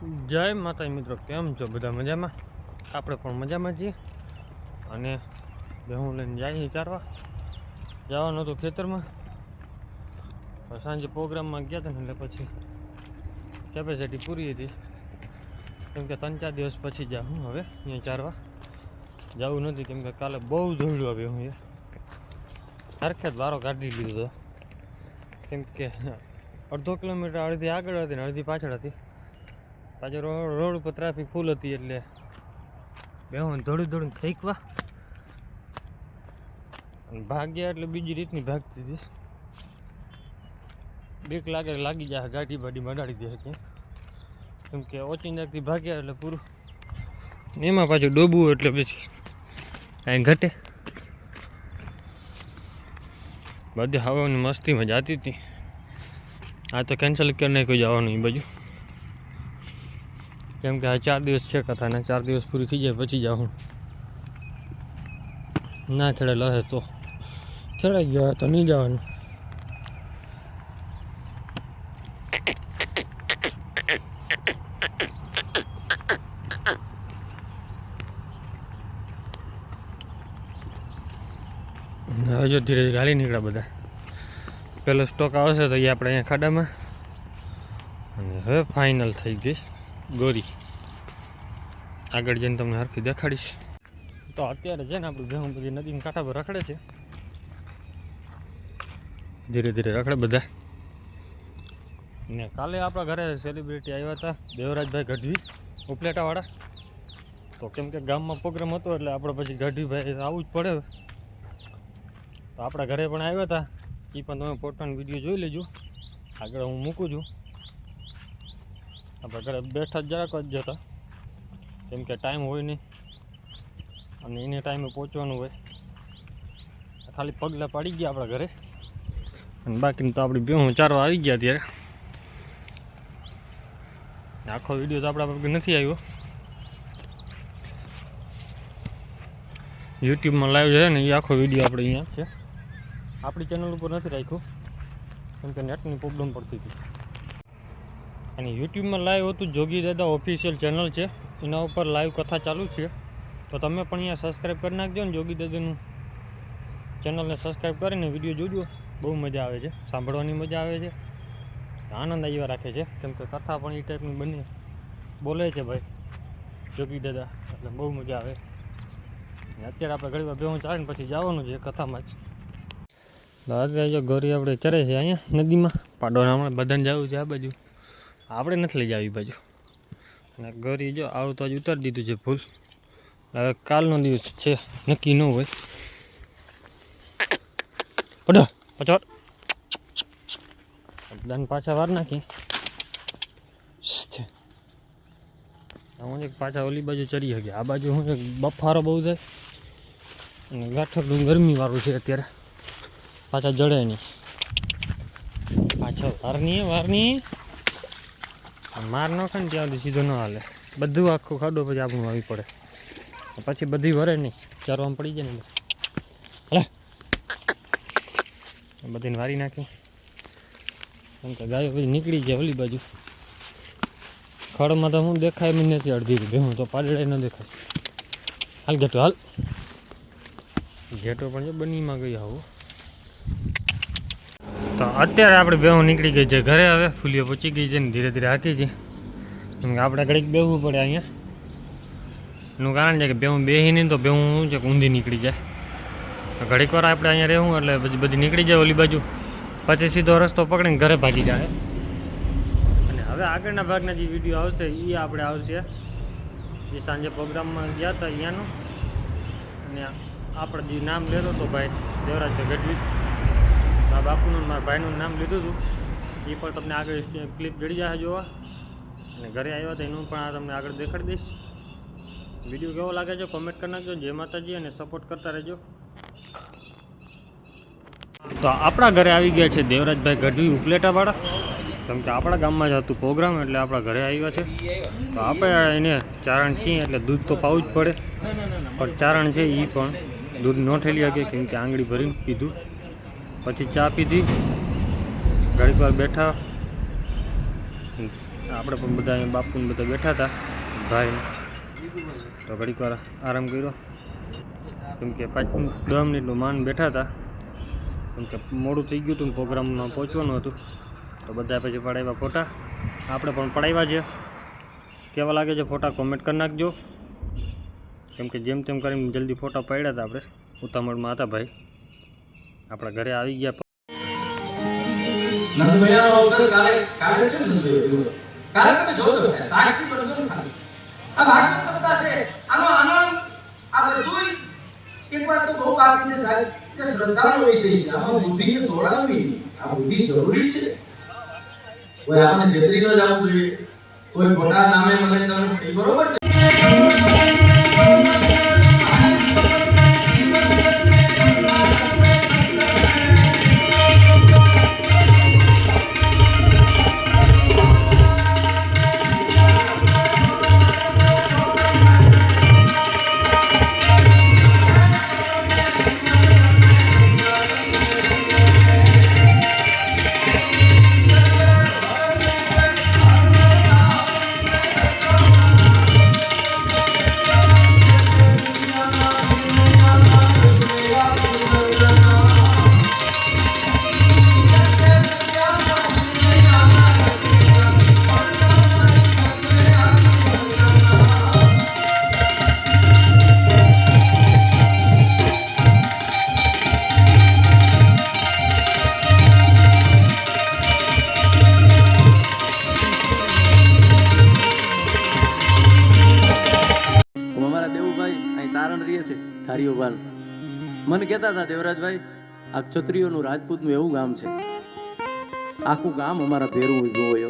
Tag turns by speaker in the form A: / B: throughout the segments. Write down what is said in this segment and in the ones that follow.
A: જય માતા મિત્રો, કેમ છો બધા? મજામાં? આપણે પણ મજામાં છીએ. અને હું લઈને જઈએ ચારવા જવાનું હતું ખેતરમાં. સાંજે પ્રોગ્રામમાં ગયા હતા ને એટલે પછી કેપેસિટી પૂરી હતી, કેમ કે 3-4 દિવસ પછી જાઉં હવે અહીંયા ચારવા. જવું નથી કેમ કે કાલે બહુ દોડ્યું આવ્યું હું સરખે જ વારો કાઢી લીધો, કેમ કે 1/2 કિલોમીટર અડધી આગળ હતી ને અડધી પાછળ હતી. પાછળ રોડ ઉપર ટ્રાફિક ફૂલ હતી એટલે બેહું દોડીને ખેંચવા ભાગ્યા એટલે બીજી રીતની ભાગતી હતી. બીક લાગી જાય, ગાડી બાડી મડાડી દે ક્યાંક, કેમ કે ઓચિંતાથી ભાગ્યા એટલે પૂરું. એમાં પાછું ડૂબવું એટલે પછી કાંઈ ઘટે. બધી હવાની મસ્તીમાં જતી હતી. આ તો કેન્સલ કરી નાખ્યું જવાનું એ બાજુ, કેમ કે આ 4 દિવસ છે કથા ને 4 દિવસ પૂરી થઈ જાય પછી જાઉં. ના ખેડેલો હશે તો ખેડાઈ ગયો તો નહીં જવાનું. હવે જો ધીરે ધીરે હાલી નીકળ્યા બધા. પહેલો સ્ટોક આવશે તો એ આપણે અહીંયા ખાડામાં. અને હવે ફાઇનલ થઈ ગઈ ગોરી. આગળ જઈને તમને હરખી દેખાડીશ. તો અત્યારે છે ને આપણું ભેહું બધી નદીના કાંઠા પર રખડે છે, ધીરે ધીરે રખડે બધા. ને કાલે આપણા ઘરે સેલિબ્રિટી આવ્યા હતા, દેવરાજભાઈ ગઢવી ઉપલેટાવાળા. તો કેમ કે ગામમાં પ્રોગ્રામ હતો એટલે આપણે પછી ગઢવીભાઈ આવવું જ પડે. તો આપણા ઘરે પણ આવ્યા હતા, એ પણ તમે પોતાનો વિડીયો જોઈ લેજો. આગળ હું મૂકું છું. આપણા ઘરે બેઠા જરાક જ જતા, કેમ કે ટાઈમ હોય નહીં અને એને ટાઈમે પહોંચવાનું હોય. ખાલી પગલાં પાડી ગયા આપણા ઘરે, અને બાકીનું તો આપણી બેહું ચારવા આવી ગયા. ત્યારે આખો વિડીયો તો આપણા પગ નથી આવ્યો. યુટ્યુબમાં લાઈવ છે ને એ આખો વિડીયો આપણે અહીંયા છે, આપણી ચેનલ ઉપર નથી રાખ્યું કેમ કે નેટની પ્રોબ્લેમ પડતી હતી. અને યુટ્યુબમાં લાઈવ હતું, જોગી દાદા ઓફિશિયલ ચેનલ છે, એના ઉપર લાઈવ કથા ચાલુ છે. તો તમે પણ અહીંયા સબસ્ક્રાઈબ કરી નાખજો ને, જોગી દાદાનું ચેનલને સબસ્ક્રાઈબ કરીને વિડીયો જોજો. બહુ મજા આવે છે, સાંભળવાની મજા આવે છે, આનંદ આવ્યા રાખે છે. કેમ કે કથા પણ એ ટાઈપની બની બોલે છે ભાઈ જોગી દાદા, એટલે બહુ મજા આવે. અત્યારે આપણે ઘડીવાર બેહું ચાલીને પછી જવાનું છે કથામાં જ. અત્યારે જો ગોરી આપણે ચરે છે અહીંયા નદીમાં. પાડોના હમણાં બધાને જવું છે આ બાજુ, આપણે નથી લઈ જવી બાજુ. અને ગોરી જો આવું તો જ ઉતારી દીધું છે ફૂલ. હવે કાલનો દિવસ છે, નક્કી ન હોય. પડો પચોટ બધાને પાછા વાર નાખી. હું એક પાછા ઓલી બાજુ ચડી ગયા. આ બાજુ શું છે, બફારો બહુ થાય અને ગાંઠકનું ગરમી વાળું છે અત્યારે. પાછા જડે નહીં, પાછા વારની માર ન ખાય ને ત્યાં સુધી સીધો ન હાલે. બધું આખું ખાડો પછી આપણું આવી પડે, પછી બધી વરે નહીં, ચારવામાં પડી જાય ને. હલે બધીને વારી નાખી, કેમ કે ગાયો પછી નીકળી જાય ઓલી બાજુ. ખડમાં તો હું દેખાય મને નથી અડધી ભેહું તો પાડે ન દેખાય. હાલ ઘેટો હાલ, ઘેટો પણ જો બનીમાં ગઈ આવું. તો અત્યારે આપણે બેહું નીકળી ગઈ છે ઘરે. હવે ફૂલીઓ પહોંચી ગઈ છે ને ધીરે ધીરે હાથી છે, કેમ કે આપણે ઘડીક બેહવું પડે અહીંયા. એનું કારણ છે કે બેહું બેહી નહીં તો બેહું શું છે કે ઊંધી નીકળી જાય. ઘડીક વાર આપણે અહીંયા રહેવું એટલે પછી બધી નીકળી જાય ઓલી બાજુ, પછી સીધો રસ્તો પકડીને ઘરે ભાગી જાય. અને હવે આગળના ભાગના જે વિડીયો આવશે એ આપણે આવશે એ સાંજે પ્રોગ્રામમાં ગયા હતા અહીંયાનું. અને આપણે જે નામ લેતો હતો ભાઈ દેવરાજભાઈ ગઢવી, મારા બાપુનું મારા ભાઈનું નામ લીધું હતું. એ પણ તમને આગળ ક્લિપ જડી જાય જોવા. અને ઘરે આવ્યા હતા એનું પણ આ તમને આગળ દેખાડી દઈશ. વિડીયો કેવો લાગે છે કોમેન્ટ કરી નાખજો. જય માતાજી અને સપોર્ટ કરતા રહેજો. તો આપણા ઘરે આવી ગયા છે દેવરાજભાઈ ગઢવી ઉપલેટાવાળા, કેમ કે આપણા ગામમાં જ હતું પ્રોગ્રામ એટલે આપણા ઘરે આવ્યા છે. તો આપણે એને ચારણ છીએ એટલે દૂધ તો પાવું જ પડે, પણ ચારણ છે એ પણ દૂધ ન ઠેલી શકે, કેમ કે આંગળી ભરીને પીધું. પછી ચા પીધી, ઘડીક વાર બેઠા, આપણે પણ બધા અહીંયા બાપુને બધા બેઠા હતા ભાઈ, તો ઘડીક વાર આરામ કર્યો કેમ કે 5-10 મિનિટનું માન બેઠા હતા કેમ કે મોડું થઈ ગયું હતું, પ્રોગ્રામમાં પહોંચવાનું હતું. તો બધા પછી પડાવ્યા ફોટા, આપણે પણ પડાવ્યા છે. કેવા લાગે છે ફોટા કોમેન્ટ કરી નાખજો, કેમ કે જેમ તેમ કરીને જલ્દી ફોટા પાડ્યા હતા. આપણે ઉતામળમાં હતા ભાઈ, આપણા ઘરે આવી ગયા.
B: નંદભૈયાનો અવસર કાલે છે નંદભૈયા, કાલે તમે જોજો સાક્ષી બનજો ને ખાલી. આ ભાગવત સપ્તાહ છે, આનો આનંદ આ બધું એક વાત તો બહુ બાકી છે સાહેબ, કે શ્રદ્ધાનો વિષય છે. આમાં બુદ્ધિને દોડાવવી, આ બુદ્ધિ જરૂરી છે. કોઈ આપણને છેતરી ન જવું જોઈએ, કોઈ ખોટા નામે મને તમે બરોબર છે. થારીઓવાલ મને કહેતા હતા દેવરાજભાઈ, આ ક્ષત્રિયોનું રાજપૂતનું એવું ગામ છે, આખું ગામ અમારા ભેરું ઊભું હોય.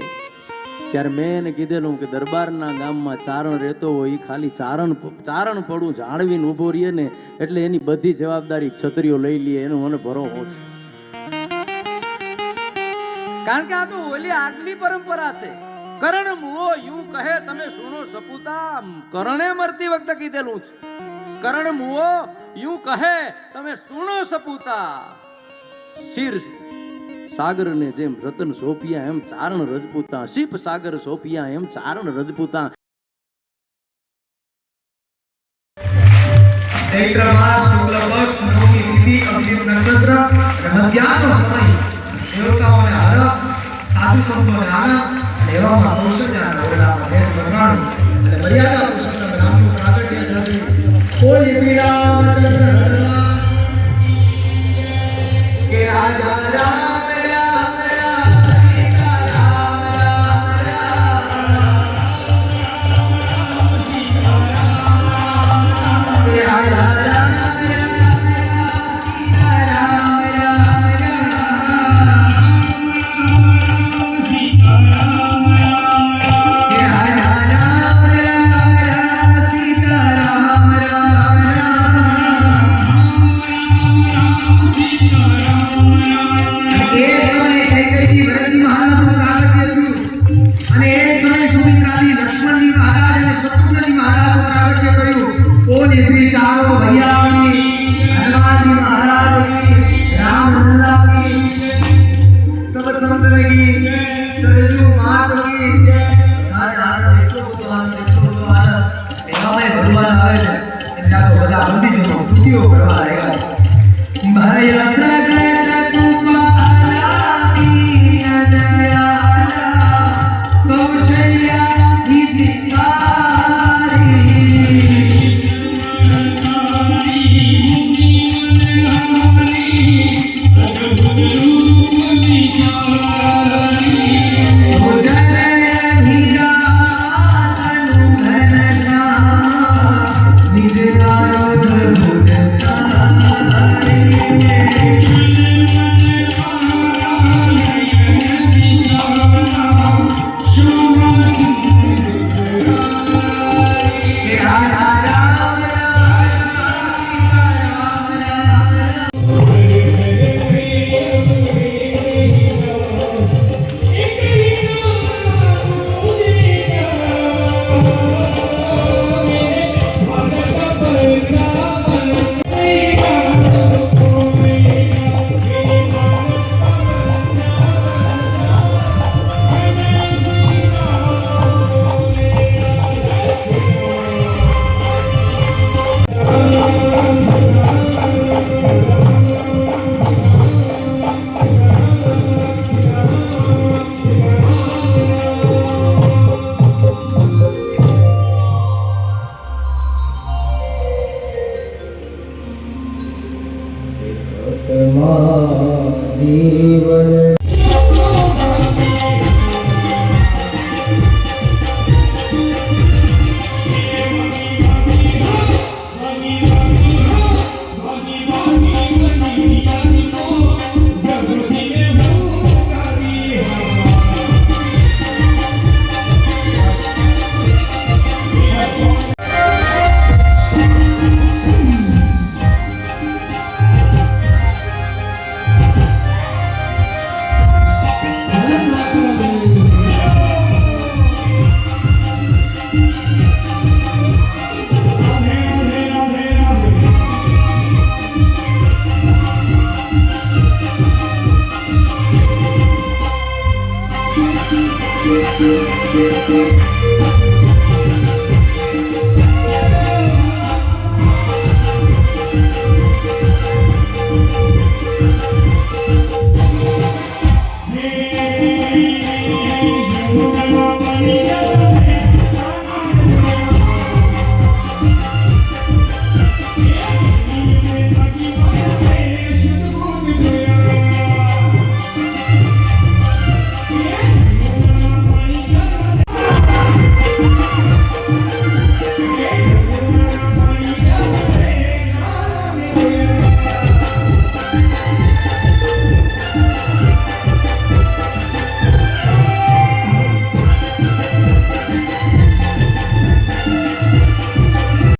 B: ત્યારે મેં એને કીધેલું કે દરબારના ગામમાં ચારણ રહેતો હોય, ખાલી ચારણ પડું જાળવીને ઊભો રહીએ ને એટલે એની બધી જવાબદારી ક્ષત્રિયો લઈ લે, એનો મને ભરોસો છે. કારણ કે આ તો ઓલી આગલી પરંપરા છે. કરણ મુઓ યુ કહે તમે સુનો સપૂતા, કરણે મરતી વખતે કીધેલું છે. કરણ મુઓ યુ કહે તમે સુનો સપૂતા, શિર સાગર ને જેમ રતન સોપિયા એમ ચારણ રજપૂતા, શીપ સાગર સોપિયા એમ ચારણ રજપૂતા.
C: ચૈત્ર માસ શુક્લ પક્ષ નવમી તિથિ અગ્નિ નક્ષત્ર મધ્યાહનો સમય, દેવતાઓને હરખ, સાધુ સંતોને આનંદ, એવામાં કૌશલ્યના ઓરડામાં ભેટ કરવાનું અને મર્યાદા પુરુષોત્તમ રામનું પ્રાગટ્ય થયું. બોલ શ્રી રામ